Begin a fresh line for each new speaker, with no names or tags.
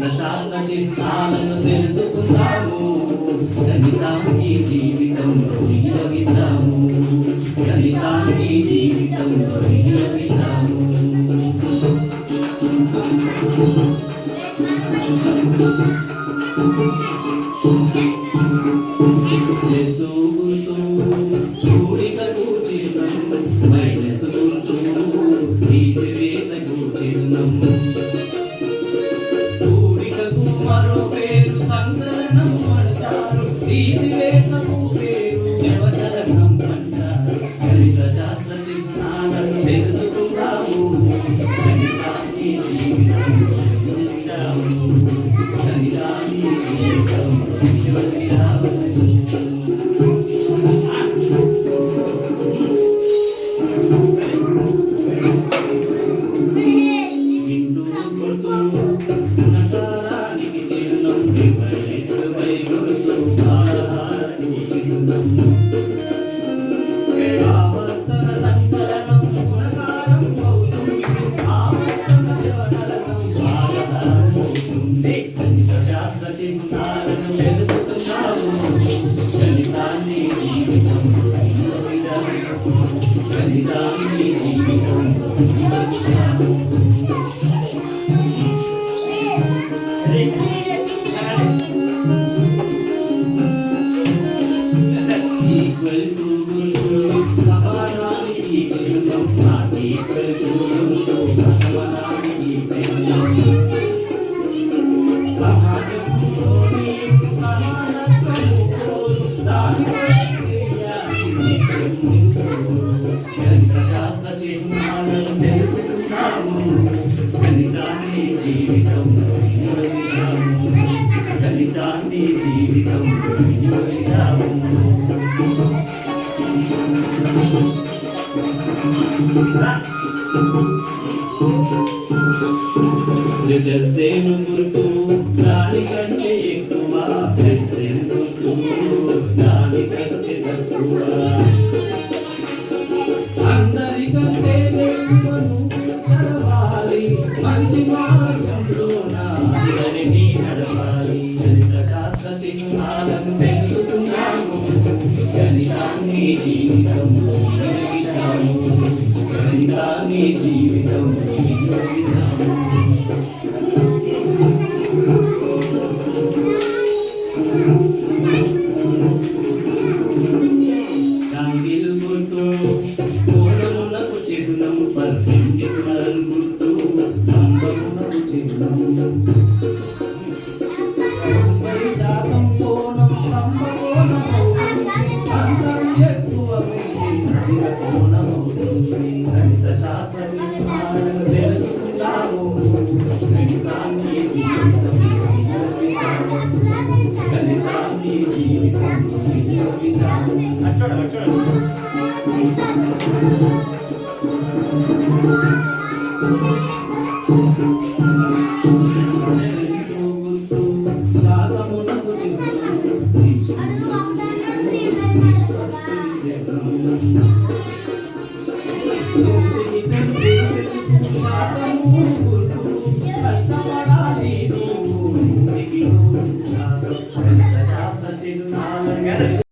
శాస్త్ర చిహ్నాలను తెలుసుకుందాము. గణితాన్ని జీవితంలో వినియోగిద్దాము. గణితాన్ని జీవితంలో వినియోగిద్దాము. కూడికకు చిహ్నం మైనస్ గుర్తు తీసివేతకు చిహ్నం. కూడికకు మరో పేరు సంకలనం అంటారు. తీసివేతకు పేరు వ్యవకలనం అంటారు. గణిత శాస్త్ర చిహ్నాలను తెలుసుకుందాము. గణితాన్ని జీవితంలో వినియోగిద్దాము. గణితాన్ని జీవితంలో వినియోగిద్దాము. గుణకారానికి చిహ్నం విపరీతమై గుర్తు ఆహారానికి చిహ్నం. ఆవర్తన సంకలనం గుణకారం అవుతుంది. ఆవర్తన వ్యవకలనం ఆహారం అవుతుంది. గణిత శాస్త్ర చిహ్నాలను తెలుసుకుందాము. గణితాన్ని జీవితంలో వినియోగిద్దాము. గణితాన్ని జీవితంలో వినియోగిద్దాము. ఈక్వల్ టు గుర్తు సమానానికి చిహ్నం. నాట్ ఈక్వల్ టు గుర్తు అసమానానికి చిహ్నం. సమాజంలోని సమానత్వము దానిపై చేయాలి నిత్యం. గణిత శాస్త్ర చిహ్నాలను తెలుసుకుందాము. గణితాన్ని జీవితంలో వినియోగిద్దాము. గణితాన్ని జీవితంలో వినియోగిద్దాము. జదేను గుర్తు దానికంటే ఎక్కువ. జదేను గుర్తు దానికంటే తక్కువ. అందరికంటే ఎక్కువను చదవాలి. మంచి మార్గంలోన అందరినీ నడవాలి. గణిత శాస్త్ర చిహ్నాలను తెలుసుకుందాము. గణితాన్ని జీవితంలో వినియోగిద్దాము. గణితాన్ని జీవితంలో వినియోగిద్దాము. యాంగిల్ గుర్తు కోణములకు చిహ్నం. పర్పెండిక్యులర్ గుర్తు లంబములకు చిహ్నం. 90% కోణం లంబకోణం అవుతుంది. అంతరం ఎక్కువ కోణం అవుతుంది. గణిత శాస్త్ర